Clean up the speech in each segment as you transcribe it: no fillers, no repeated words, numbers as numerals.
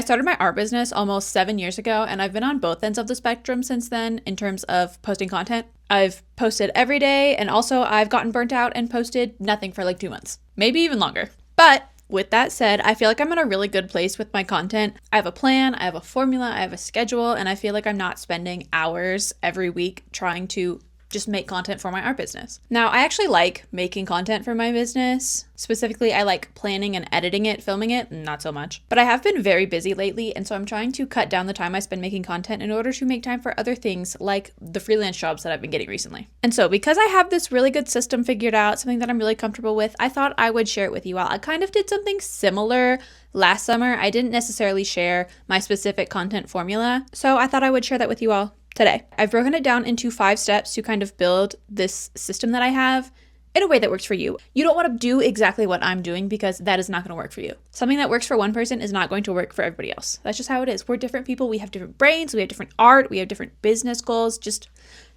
I started my art business almost 7 years ago, and I've been on both ends of the spectrum since then in terms of posting content. I've posted every day, and also I've gotten burnt out and posted nothing for like 2 months, maybe even longer. But with that said, I feel like I'm in a really good place with my content. I have a plan, I have a formula, I have a schedule, and I feel like I'm not spending hours every week trying to just make content for my art business. Now, I actually like making content for my business. Specifically, I like planning and editing it, filming it, not so much. But I have been very busy lately, and so I'm trying to cut down the time I spend making content in order to make time for other things like the freelance jobs that I've been getting recently. And so because I have this really good system figured out, something that I'm really comfortable with, I thought I would share it with you all. I kind of did something similar last summer. I didn't necessarily share my specific content formula, so I thought I would share that with you all today. I've broken it down into 5 steps to kind of build this system that I have in a way that works for you. You don't want to do exactly what I'm doing because that is not going to work for you. Something that works for one person is not going to work for everybody else. That's just how it is. We're different people. We have different brains. We have different art. We have different business goals. Just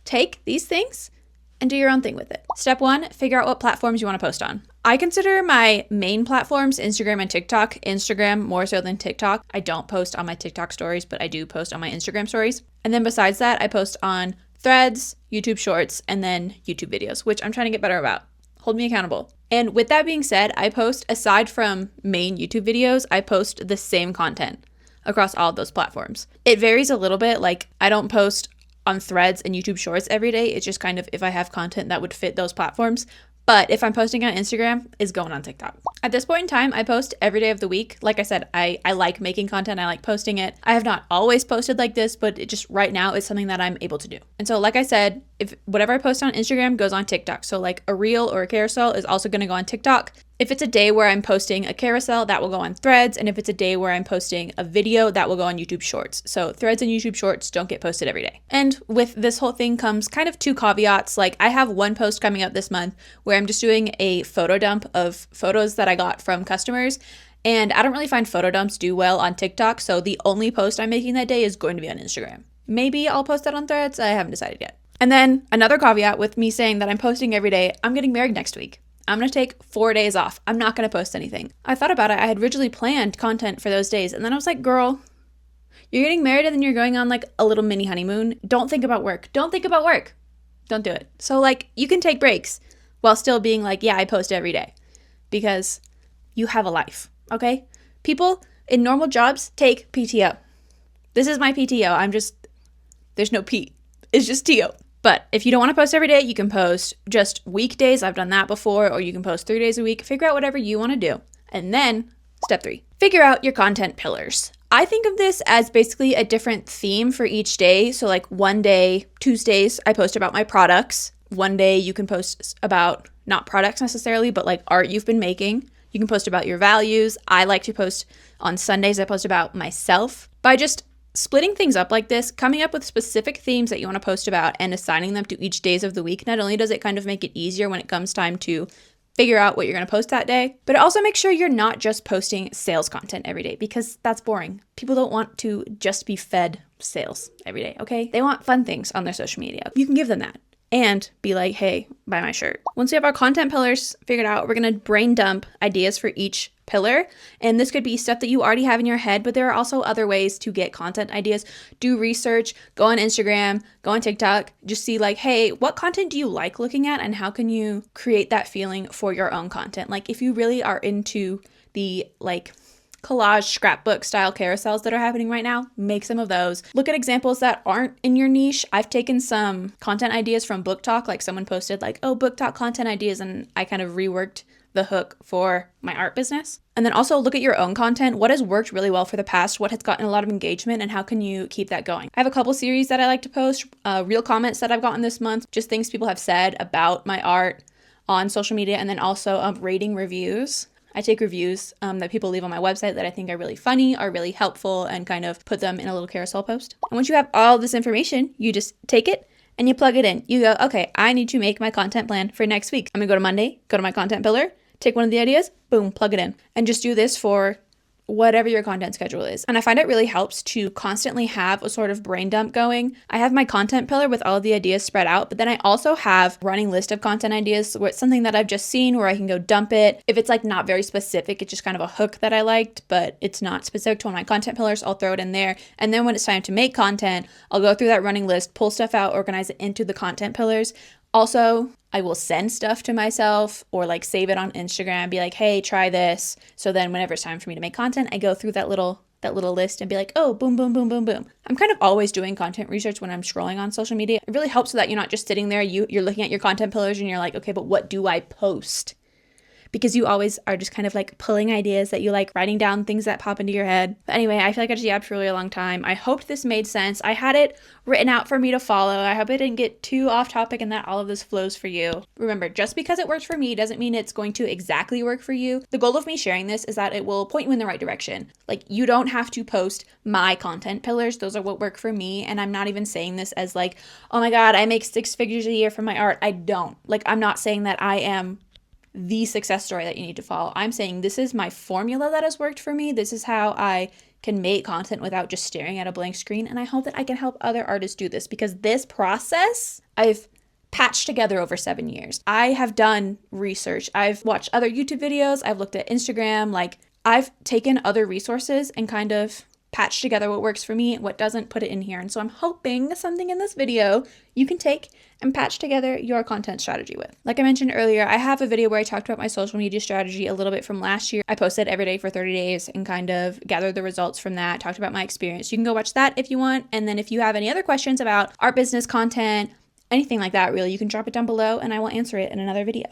take these things and do your own thing with it. Step 1, figure out what platforms you want to post on. I consider my main platforms Instagram and TikTok. Instagram more so than TikTok. I don't post on my TikTok stories, but I do post on my Instagram stories. And then besides that, I post on Threads, YouTube Shorts, and then YouTube videos, which I'm trying to get better about. Hold me accountable. And with that being said, I post, aside from main YouTube videos, I post the same content across all of those platforms. It varies a little bit. Like, I don't post on Threads and YouTube Shorts every day. It's just kind of if I have content that would fit those platforms. But if I'm posting on Instagram, it's going on TikTok. At this point in time, I post every day of the week. Like I said, I like making content. I like posting it. I have not always posted like this, but it just right now is something that I'm able to do. And so like I said, if whatever I post on Instagram goes on TikTok. So like a reel or a carousel is also going to go on TikTok. If it's a day where I'm posting a carousel, that will go on Threads. And if it's a day where I'm posting a video, that will go on YouTube Shorts. So Threads and YouTube Shorts don't get posted every day. And with this whole thing comes kind of 2 caveats. Like, I have one post coming up this month where I'm just doing a photo dump of photos that I got from customers. And I don't really find photo dumps do well on TikTok. So the only post I'm making that day is going to be on Instagram. Maybe I'll post that on Threads. I haven't decided yet. And then another caveat with me saying that I'm posting every day, I'm getting married next week. I'm going to take 4 days off. I'm not going to post anything. I thought about it. I had originally planned content for those days. And then I was like, girl, you're getting married and then you're going on like a little mini honeymoon. Don't think about work. Don't think about work. Don't do it. So like, you can take breaks while still being like, yeah, I post every day because you have a life. Okay. People in normal jobs take PTO. This is my PTO. There's no P. It's just TO. But if you don't want to post every day, you can post just weekdays. I've done that before. Or you can post 3 days a week. Figure out whatever you want to do. And then step 3, figure out your content pillars. I think of this as basically a different theme for each day. So like one day, Tuesdays, I post about my products. One day you can post about not products necessarily, but like art you've been making. You can post about your values. I like to post on Sundays. I post about myself. By just splitting things up like this, coming up with specific themes that you want to post about and assigning them to each days of the week, not only does it kind of make it easier when it comes time to figure out what you're going to post that day, but it also makes sure you're not just posting sales content every day because that's boring. People don't want to just be fed sales every day, okay? They want fun things on their social media. You can give them that and be like, hey, buy my shirt. Once we have our content pillars figured out, we're going to brain dump ideas for each pillar. And this could be stuff that you already have in your head, but there are also other ways to get content ideas. Do research, go on Instagram, go on TikTok, just see like, hey, what content do you like looking at and how can you create that feeling for your own content? Like if you really are into the like collage scrapbook style carousels that are happening right now, make some of those. Look at examples that aren't in your niche. I've taken some content ideas from Book Talk, like someone posted like, oh, Book Talk content ideas, and I kind of reworked the hook for my art business. And then also look at your own content. What has worked really well for the past? What has gotten a lot of engagement and how can you keep that going? I have a couple series that I like to post, real comments that I've gotten this month, just things people have said about my art on social media, and then also rating reviews. I take reviews that people leave on my website that I think are really funny, are really helpful, and kind of put them in a little carousel post. And once you have all this information, you just take it and you plug it in. You go, okay, I need to make my content plan for next week. I'm gonna go to Monday, go to my content pillar, take one of the ideas, boom, plug it in. And just do this for whatever your content schedule is. And I find it really helps to constantly have a sort of brain dump going. I have my content pillar with all of the ideas spread out, but then I also have a running list of content ideas where it's something that I've just seen where I can go dump it. If it's like not very specific, it's just kind of a hook that I liked, but it's not specific to one of my content pillars, I'll throw it in there. And then when it's time to make content, I'll go through that running list, pull stuff out, organize it into the content pillars. Also, I will send stuff to myself or like save it on Instagram, be like, hey, try this. So then whenever it's time for me to make content, I go through that little list and be like, oh, boom, boom, boom, boom, boom. I'm kind of always doing content research when I'm scrolling on social media. It really helps so that you're not just sitting there, you're looking at your content pillars and you're like, okay, but what do I post? Because you always are just kind of like pulling ideas that you like, writing down things that pop into your head. But anyway, I feel like I just yapped for a really long time. I hoped this made sense. I had it written out for me to follow. I hope I didn't get too off topic and that all of this flows for you. Remember, just because it works for me doesn't mean it's going to exactly work for you. The goal of me sharing this is that it will point you in the right direction. Like, you don't have to post my content pillars. Those are what work for me. And I'm not even saying this as like, oh my God, I make 6 figures a year from my art. I don't. Like, I'm not saying that I am the success story that you need to follow. I'm saying this is my formula that has worked for me. This is how I can make content without just staring at a blank screen. And I hope that I can help other artists do this, because this process I've patched together over 7 years. I have done research. I've watched other YouTube videos. I've looked at Instagram. Like, I've taken other resources and kind of patched together what works for me, what doesn't, put it in here. And so I'm hoping something in this video you can take and patch together your content strategy with. Like I mentioned earlier, I have a video where I talked about my social media strategy a little bit from last year. I posted every day for 30 days and kind of gathered the results from that, talked about my experience. You can go watch that if you want. And then if you have any other questions about art business content, anything like that, really, you can drop it down below and I will answer it in another video.